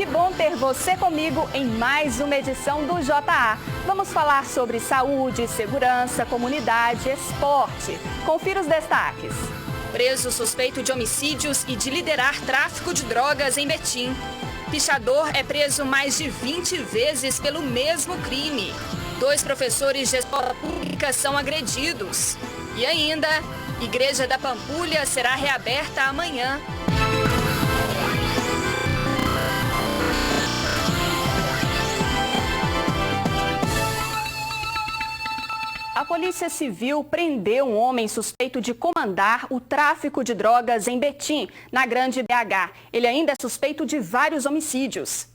Que bom ter você comigo em mais uma edição do JA. Vamos falar sobre saúde, segurança, comunidade, esporte. Confira os destaques. Preso suspeito de homicídios e de liderar tráfico de drogas em Betim. Pichador é preso mais de 20 vezes pelo mesmo crime. 2 professores de escola pública são agredidos. E ainda, Igreja da Pampulha será reaberta amanhã. A Polícia Civil prendeu um homem suspeito de comandar o tráfico de drogas em Betim, na Grande BH. Ele ainda é suspeito de vários homicídios.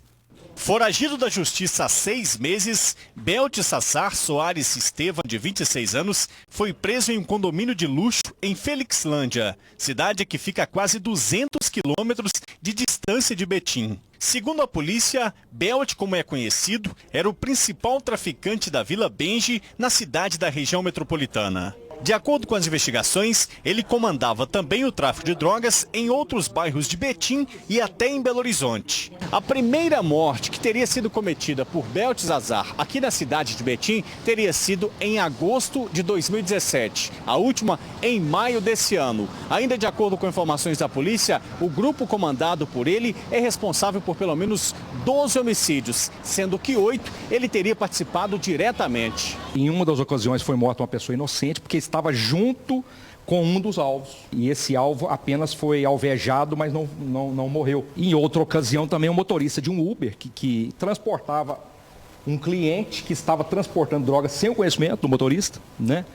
Foragido da justiça há 6 meses, Beltsassar Soares Estevam, de 26 anos, foi preso em um condomínio de luxo em Felixlândia, cidade que fica a quase 200 quilômetros de distância de Betim. Segundo a polícia, Belt, como é conhecido, era o principal traficante da Vila Benji, na cidade da região metropolitana. De acordo com as investigações, ele comandava também o tráfico de drogas em outros bairros de Betim e até em Belo Horizonte. A primeira morte que teria sido cometida por Beltsassar aqui na cidade de Betim teria sido em agosto de 2017, a última em maio desse ano. Ainda de acordo com informações da polícia, o grupo comandado por ele é responsável por pelo menos 12 homicídios, sendo que 8 ele teria participado diretamente. Em uma das ocasiões foi morta uma pessoa inocente porque estava junto com um dos alvos. E esse alvo apenas foi alvejado, mas não morreu. Em outra ocasião também um motorista de um Uber que transportava um cliente que estava transportando drogas sem o conhecimento do motorista, né?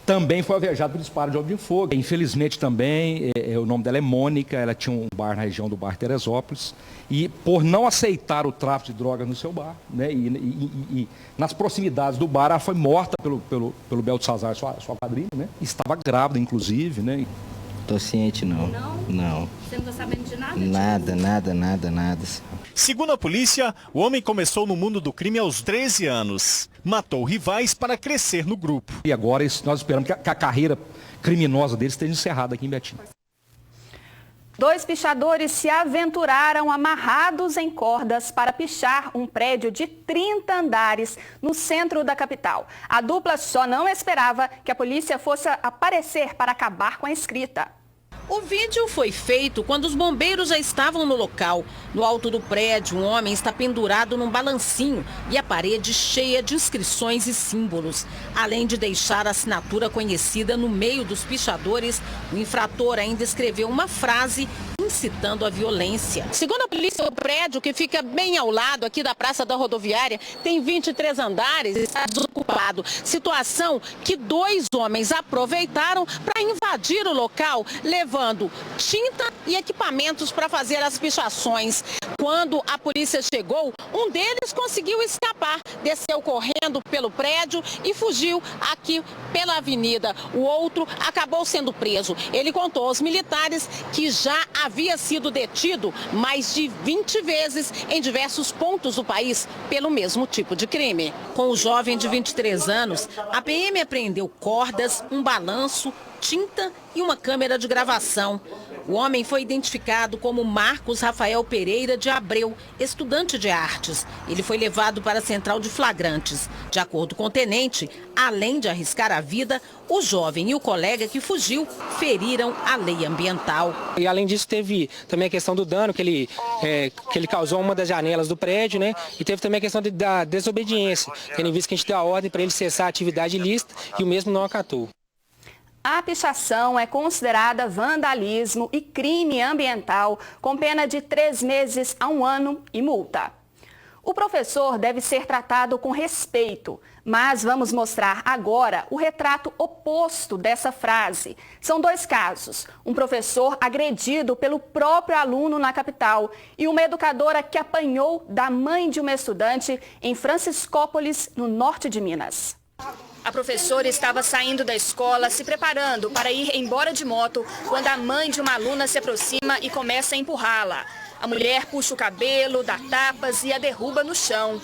Também foi alvejado por disparo de arma de fogo. Infelizmente também, o nome dela é Mônica, ela tinha um bar na região do bairro Teresópolis, e por não aceitar o tráfico de drogas no seu bar, né, e nas proximidades do bar, ela foi morta pelo Beltsassar, sua quadrilha, né? Estava grávida, inclusive, né? Tô ciente, não. Não? Você não tá sabendo de nada? Nada. Segundo a polícia, o homem começou no mundo do crime aos 13 anos. Matou rivais para crescer no grupo. E agora nós esperamos que a carreira criminosa dele esteja encerrada aqui em Betim. 2 pichadores se aventuraram amarrados em cordas para pichar um prédio de 30 andares no centro da capital. A dupla só não esperava que a polícia fosse aparecer para acabar com a escrita. O vídeo foi feito quando os bombeiros já estavam no local. No alto do prédio, um homem está pendurado num balancinho e a parede cheia de inscrições e símbolos. Além de deixar a assinatura conhecida no meio dos pichadores, o infrator ainda escreveu uma frase incitando a violência. Segundo a polícia, o prédio, que fica bem ao lado aqui da Praça da Rodoviária, tem 23 andares e está desocupado. Situação que 2 homens aproveitaram para invadir o local, levando tinta e equipamentos para fazer as pichações. Quando a polícia chegou, um deles conseguiu escapar, desceu correndo pelo prédio e fugiu aqui pela avenida. O outro acabou sendo preso. Ele contou aos militares que já havia sido detido mais de 20 vezes em diversos pontos do país pelo mesmo tipo de crime. Com o jovem de 23 anos, a PM apreendeu cordas, um balanço, tinta e uma câmera de gravação. O homem foi identificado como Marcos Rafael Pereira de Abreu, estudante de artes. Ele foi levado para a central de flagrantes. De acordo com o tenente, além de arriscar a vida, o jovem e o colega que fugiu feriram a lei ambiental. E além disso, teve também a questão do dano que ele causou a uma das janelas do prédio, né? E teve também a questão da desobediência, tendo em vista que a gente deu a ordem para ele cessar a atividade ilícita e o mesmo não acatou. A pichação é considerada vandalismo e crime ambiental, com pena de 3 meses a 1 ano e multa. O professor deve ser tratado com respeito, mas vamos mostrar agora o retrato oposto dessa frase. São 2 casos, um professor agredido pelo próprio aluno na capital e uma educadora que apanhou da mãe de uma estudante em Franciscópolis, no norte de Minas. A professora estava saindo da escola, se preparando para ir embora de moto, quando a mãe de uma aluna se aproxima e começa a empurrá-la. A mulher puxa o cabelo, dá tapas e a derruba no chão.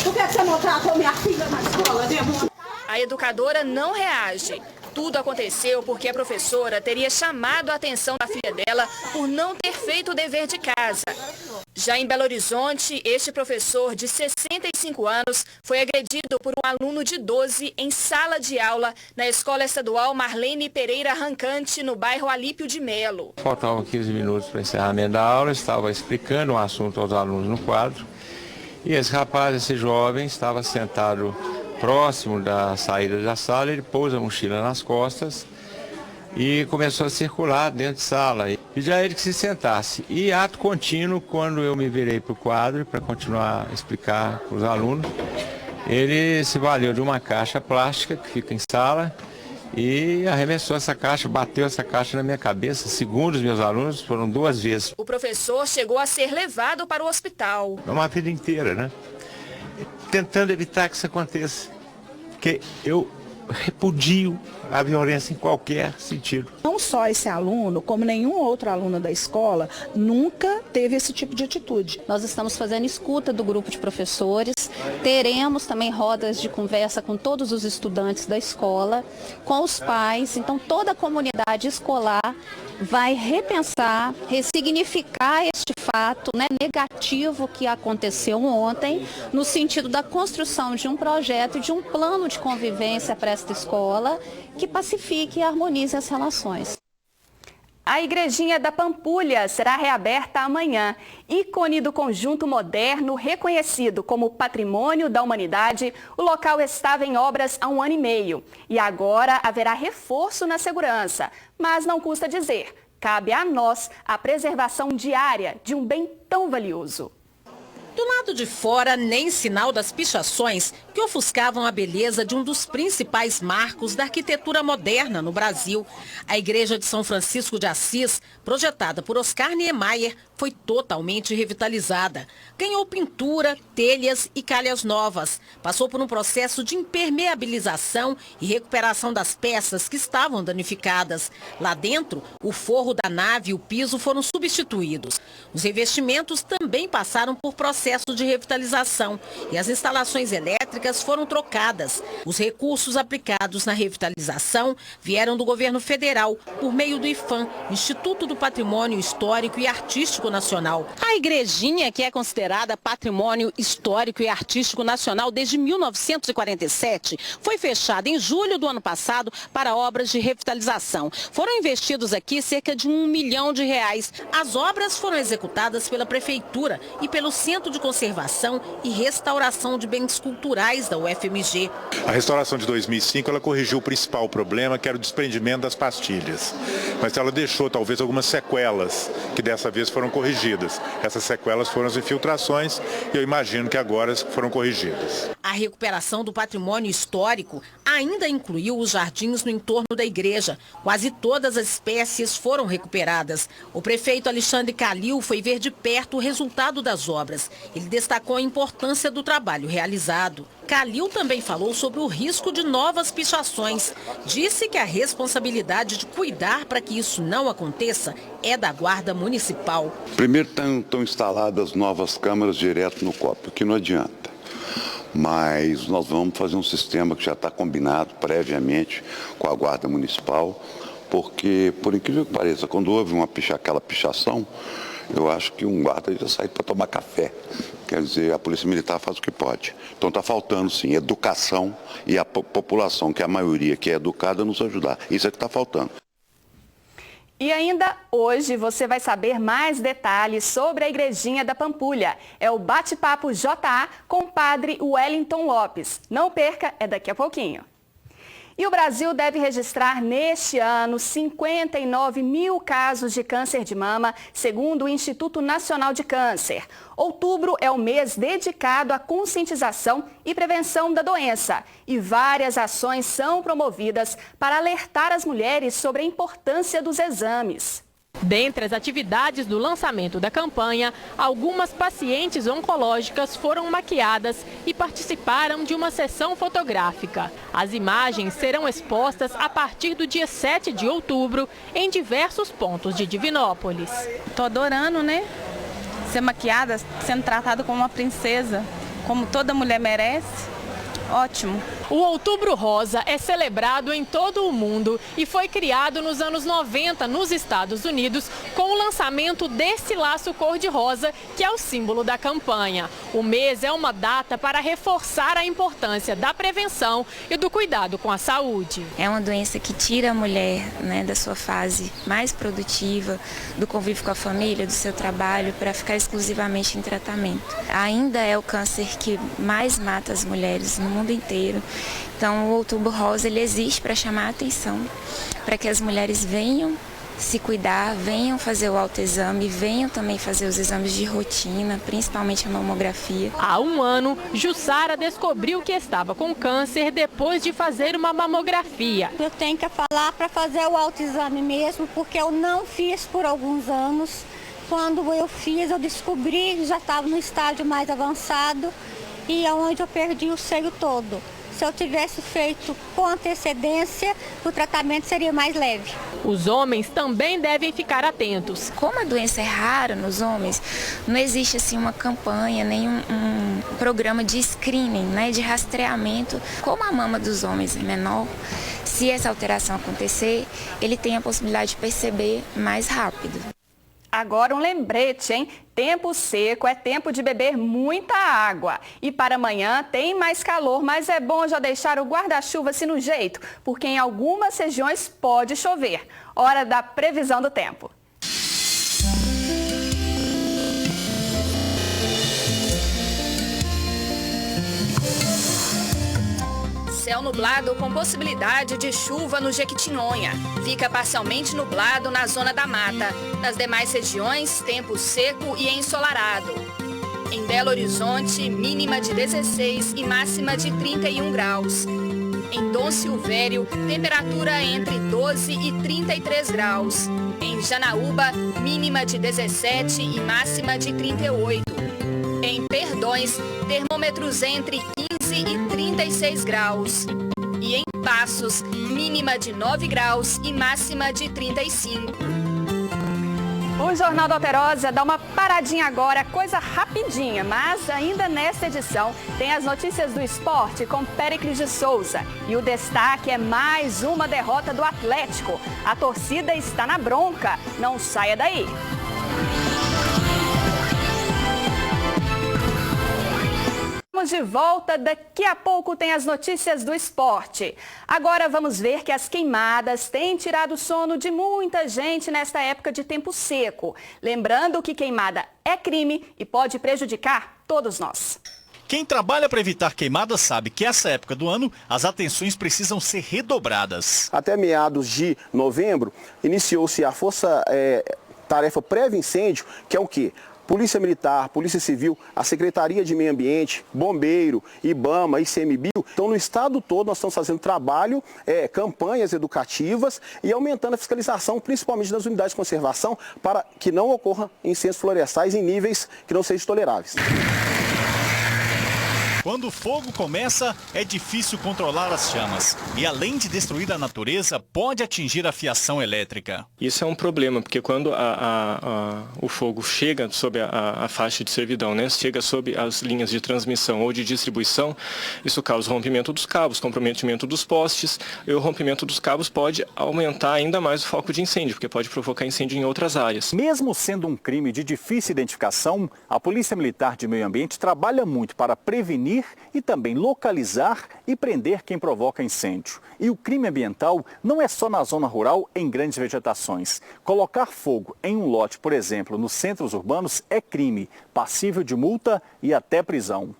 Por que você não tratou minha filha na escola, demônio? A educadora não reage. Tudo aconteceu porque a professora teria chamado a atenção da filha dela por não ter feito o dever de casa. Já em Belo Horizonte, este professor de 65 anos foi agredido por um aluno de 12 em sala de aula na Escola Estadual Marlene Pereira Rancante, no bairro Alípio de Melo. Faltavam 15 minutos para o encerramento da aula, estava explicando um assunto aos alunos no quadro e esse rapaz, esse jovem, estava sentado próximo da saída da sala, ele pôs a mochila nas costas e começou a circular dentro de sala. Pedi a ele que se sentasse. E ato contínuo, quando eu me virei para o quadro para continuar a explicar para os alunos, ele se valeu de uma caixa plástica que fica em sala e arremessou essa caixa, bateu essa caixa na minha cabeça. Segundo os meus alunos, foram 2 vezes. O professor chegou a ser levado para o hospital. É uma vida inteira, né? Tentando evitar que isso aconteça. Porque eu repudio a violência em qualquer sentido. Não só esse aluno, como nenhum outro aluno da escola, nunca teve esse tipo de atitude. Nós estamos fazendo escuta do grupo de professores, teremos também rodas de conversa com todos os estudantes da escola, com os pais, então toda a comunidade escolar vai repensar, ressignificar este fato, né, negativo que aconteceu ontem, no sentido da construção de um projeto, de um plano de convivência para esta escola, que pacifique e harmonize as relações. A Igrejinha da Pampulha será reaberta amanhã. Ícone do conjunto moderno, reconhecido como Patrimônio da Humanidade, o local estava em obras há 1 ano e meio. E agora haverá reforço na segurança. Mas não custa dizer, cabe a nós a preservação diária de um bem tão valioso. Do lado de fora, nem sinal das pichações que ofuscavam a beleza de um dos principais marcos da arquitetura moderna no Brasil. A Igreja de São Francisco de Assis, projetada por Oscar Niemeyer, foi totalmente revitalizada. Ganhou pintura, telhas e calhas novas. Passou por um processo de impermeabilização e recuperação das peças que estavam danificadas. Lá dentro, o forro da nave e o piso foram substituídos. Os revestimentos também passaram por processo de revitalização e as instalações elétricas foram trocadas. Os recursos aplicados na revitalização vieram do governo federal por meio do IPHAN, Instituto do Patrimônio Histórico e Artístico Nacional. A igrejinha, que é considerada Patrimônio Histórico e Artístico Nacional desde 1947, foi fechada em julho do ano passado para obras de revitalização. Foram investidos aqui cerca de R$1 milhão. As obras foram executadas pela Prefeitura e pelo Centro de Conservação e Restauração de Bens Culturais da UFMG. A restauração de 2005, ela corrigiu o principal problema, que era o desprendimento das pastilhas. Mas ela deixou talvez algumas sequelas, que dessa vez foram corrigidas. Essas sequelas foram as infiltrações e eu imagino que agora foram corrigidas. A recuperação do patrimônio histórico ainda incluiu os jardins no entorno da igreja. Quase todas as espécies foram recuperadas. O prefeito Alexandre Calil foi ver de perto o resultado das obras. Ele destacou a importância do trabalho realizado. Calil também falou sobre o risco de novas pichações. Disse que a responsabilidade de cuidar para que isso não aconteça é da Guarda Municipal. Primeiro estão instaladas novas câmeras direto no copo, que não adianta. Mas nós vamos fazer um sistema que já está combinado previamente com a Guarda Municipal, porque, por incrível que pareça, quando houve aquela pichação, eu acho que um guarda já sai para tomar café. Quer dizer, a Polícia Militar faz o que pode. Então está faltando, sim, educação e a população, que é a maioria que é educada, nos ajudar. Isso é que está faltando. E ainda hoje você vai saber mais detalhes sobre a Igrejinha da Pampulha. É o Bate-Papo JA com o padre Wellington Lopes. Não perca, é daqui a pouquinho. E o Brasil deve registrar neste ano 59 mil casos de câncer de mama, segundo o Instituto Nacional de Câncer. Outubro é o mês dedicado à conscientização e prevenção da doença. E várias ações são promovidas para alertar as mulheres sobre a importância dos exames. Dentre as atividades do lançamento da campanha, algumas pacientes oncológicas foram maquiadas e participaram de uma sessão fotográfica. As imagens serão expostas a partir do dia 7 de outubro em diversos pontos de Divinópolis. Estou adorando, né? Ser maquiada, sendo tratada como uma princesa, como toda mulher merece. Ótimo. O Outubro Rosa é celebrado em todo o mundo e foi criado nos anos 90 nos Estados Unidos com o lançamento desse laço cor-de-rosa, que é o símbolo da campanha. O mês é uma data para reforçar a importância da prevenção e do cuidado com a saúde. É uma doença que tira a mulher, né, da sua fase mais produtiva, do convívio com a família, do seu trabalho, para ficar exclusivamente em tratamento. Ainda é o câncer que mais mata as mulheres no mundo inteiro. Então, o Outubro Rosa ele existe para chamar a atenção, para que as mulheres venham se cuidar, venham fazer o autoexame, venham também fazer os exames de rotina, principalmente a mamografia. Há um ano, Jussara descobriu que estava com câncer depois de fazer uma mamografia. Eu tenho que falar para fazer o autoexame mesmo, porque eu não fiz por alguns anos. Quando eu fiz, eu descobri que já estava no estágio mais avançado e é onde eu perdi o seio todo. Se eu tivesse feito com antecedência, o tratamento seria mais leve. Os homens também devem ficar atentos. Como a doença é rara nos homens, não existe assim uma campanha, nem um programa de screening, né, de rastreamento. Como a mama dos homens é menor, se essa alteração acontecer, ele tem a possibilidade de perceber mais rápido. Agora um lembrete, hein? Tempo seco é tempo de beber muita água. E para amanhã tem mais calor, mas é bom já deixar o guarda-chuva assim no jeito, porque em algumas regiões pode chover. Hora da previsão do tempo. Céu nublado com possibilidade de chuva no Jequitinhonha. Fica parcialmente nublado na zona da mata. Nas demais regiões, tempo seco e ensolarado. Em Belo Horizonte, mínima de 16 e máxima de 31 graus. Em Dom Silvério, temperatura entre 12 e 33 graus. Em Janaúba, mínima de 17 e máxima de 38. Em Perdões, termômetros entre 15 e 36 graus. E em Passos, mínima de 9 graus e máxima de 35. O Jornal da Alterosa dá uma paradinha agora, coisa rapidinha, mas ainda nesta edição tem as notícias do esporte com Péricles de Souza. E o destaque é mais uma derrota do Atlético. A torcida está na bronca, não saia daí. De volta, daqui a pouco tem as notícias do esporte. Agora vamos ver que as queimadas têm tirado o sono de muita gente nesta época de tempo seco. Lembrando que queimada é crime e pode prejudicar todos nós. Quem trabalha para evitar queimadas sabe que essa época do ano as atenções precisam ser redobradas. Até meados de novembro iniciou-se a tarefa prévia incêndio, que é o quê? Polícia Militar, Polícia Civil, a Secretaria de Meio Ambiente, Bombeiro, IBAMA, ICMBio. Então, no estado todo, nós estamos fazendo trabalho, campanhas educativas e aumentando a fiscalização, principalmente das unidades de conservação, para que não ocorra incêndios florestais em níveis que não sejam toleráveis. Quando o fogo começa, é difícil controlar as chamas. E além de destruir a natureza, pode atingir a fiação elétrica. Isso é um problema, porque quando o fogo chega sob a faixa de servidão, né, chega sob as linhas de transmissão ou de distribuição, isso causa rompimento dos cabos, comprometimento dos postes, e o rompimento dos cabos pode aumentar ainda mais o foco de incêndio, porque pode provocar incêndio em outras áreas. Mesmo sendo um crime de difícil identificação, a Polícia Militar de Meio Ambiente trabalha muito para prevenir e também localizar e prender quem provoca incêndio. E o crime ambiental não é só na zona rural em grandes vegetações. Colocar fogo em um lote, por exemplo, nos centros urbanos é crime, passível de multa e até prisão.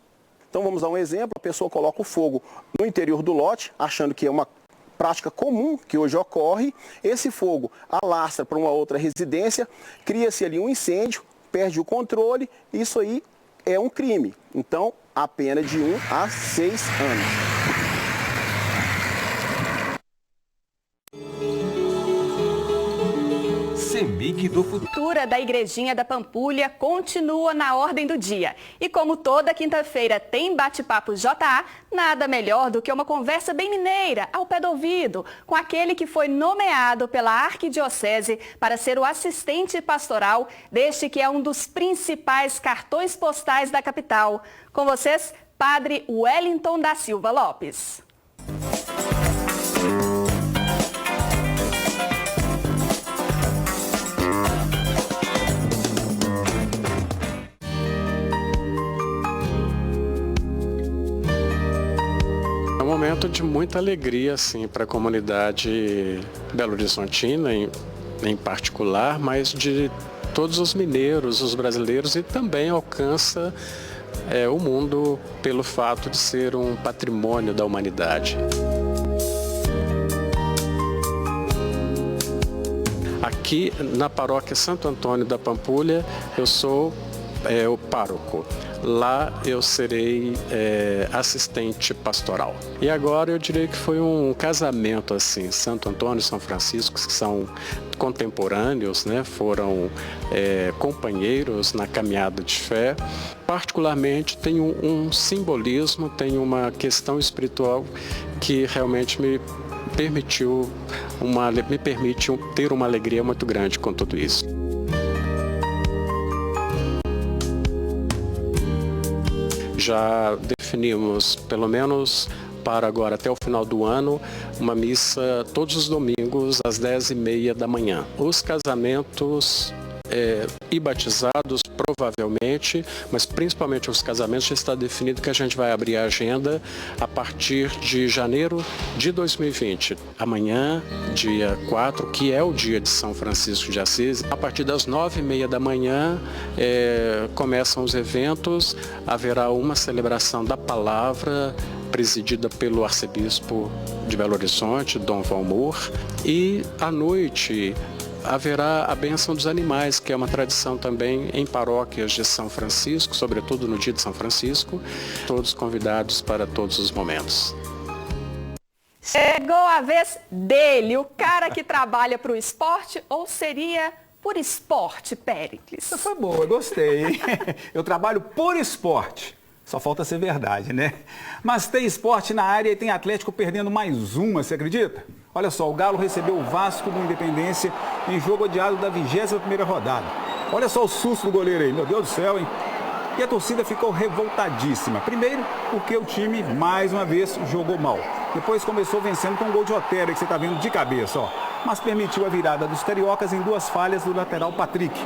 Então vamos dar um exemplo, a pessoa coloca o fogo no interior do lote, achando que é uma prática comum que hoje ocorre. Esse fogo alastra para uma outra residência, cria-se ali um incêndio, perde o controle, isso aí é um crime. Então, a pena de 1 a 6 anos. Semig do Futuro da Igrejinha da Pampulha continua na ordem do dia. E como toda quinta-feira tem bate-papo JA, nada melhor do que uma conversa bem mineira, ao pé do ouvido, com aquele que foi nomeado pela Arquidiocese para ser o assistente pastoral deste que é um dos principais cartões postais da capital. Com vocês, Padre Wellington da Silva Lopes. momento de muita alegria assim, para a comunidade belo-horizontina em particular, mas de todos os mineiros, os brasileiros, e também alcança o mundo pelo fato de ser um patrimônio da humanidade. Aqui na paróquia Santo Antônio da Pampulha, eu sou o pároco. Lá eu serei assistente pastoral. E agora eu diria que foi um casamento assim, Santo Antônio e São Francisco, que são contemporâneos, né? Foram companheiros na caminhada de fé. Particularmente tem um simbolismo, tem uma questão espiritual que realmente me permite ter uma alegria muito grande com tudo isso. Já definimos, pelo menos para agora, até o final do ano, uma missa todos os domingos às 10h30 da manhã. Os casamentos e batizados, provavelmente, mas principalmente os casamentos, já está definido que a gente vai abrir a agenda a partir de janeiro de 2020. Amanhã, dia 4, que é o dia de São Francisco de Assis, a partir das 9h30 da manhã começam os eventos, haverá uma celebração da palavra, presidida pelo arcebispo de Belo Horizonte, Dom Valmor, e à noite haverá a bênção dos animais, que é uma tradição também em paróquias de São Francisco, sobretudo no dia de São Francisco, todos convidados para todos os momentos. Chegou a vez dele, o cara que trabalha para o esporte, ou seria por esporte, Péricles? Essa foi boa, gostei, hein? Eu trabalho por esporte. Só falta ser verdade, né? Mas tem esporte na área e tem Atlético perdendo mais uma, você acredita? Olha só, o Galo recebeu o Vasco do Independência em jogo adiado da 21ª rodada. Olha só o susto do goleiro aí, meu Deus do céu, hein? E a torcida ficou revoltadíssima. Primeiro, porque o time, mais uma vez, jogou mal. Depois começou vencendo com um gol de Otero, que você está vendo de cabeça, ó. Mas permitiu a virada dos cariocas em 2 falhas do lateral Patrick.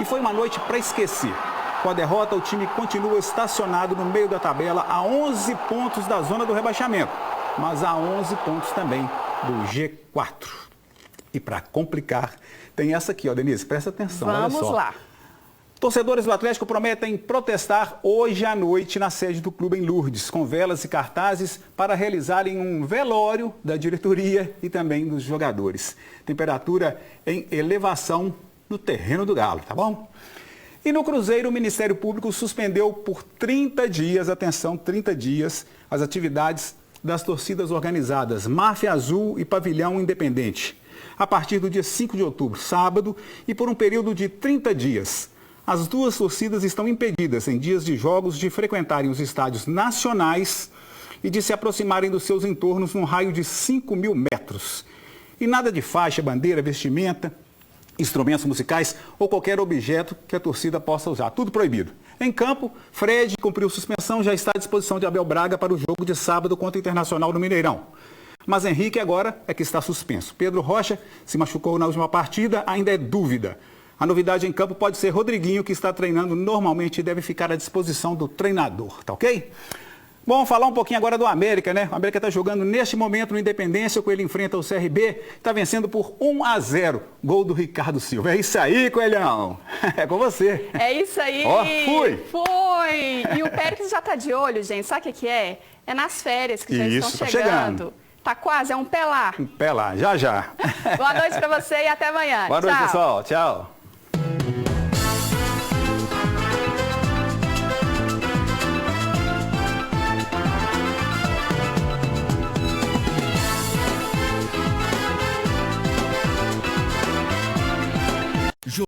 E foi uma noite para esquecer. Com a derrota, o time continua estacionado no meio da tabela a 11 pontos da zona do rebaixamento, mas a 11 pontos também do G4. E para complicar, tem essa aqui, ó, Denise, presta atenção, olha só. Vamos lá. Torcedores do Atlético prometem protestar hoje à noite na sede do clube em Lourdes, com velas e cartazes para realizarem um velório da diretoria e também dos jogadores. Temperatura em elevação no terreno do Galo, tá bom? E no Cruzeiro, o Ministério Público suspendeu por 30 dias, atenção, 30 dias, as atividades das torcidas organizadas Máfia Azul e Pavilhão Independente, a partir do dia 5 de outubro, sábado, e por um período de 30 dias. As duas torcidas estão impedidas, em dias de jogos, de frequentarem os estádios nacionais e de se aproximarem dos seus entornos num raio de 5.000 metros. E nada de faixa, bandeira, vestimenta, instrumentos musicais ou qualquer objeto que a torcida possa usar. Tudo proibido. Em campo, Fred cumpriu suspensão, já está à disposição de Abel Braga para o jogo de sábado contra o Internacional no Mineirão. Mas Henrique agora é que está suspenso. Pedro Rocha se machucou na última partida, ainda é dúvida. A novidade em campo pode ser Rodriguinho, que está treinando normalmente e deve ficar à disposição do treinador, tá ok? Bom, falar um pouquinho agora do América, né? O América está jogando neste momento no Independência, Coelho enfrenta o CRB, está vencendo por 1-0, gol do Ricardo Silva. É isso aí, Coelhão, é com você. É isso aí. Ó, fui. Foi. E o Péricles já está de olho, gente, sabe o que é? É nas férias que já isso, estão chegando. Tá quase, é um pé lá. Um pé lá, já. Boa noite para você e até amanhã. Boa noite, pessoal. Tchau.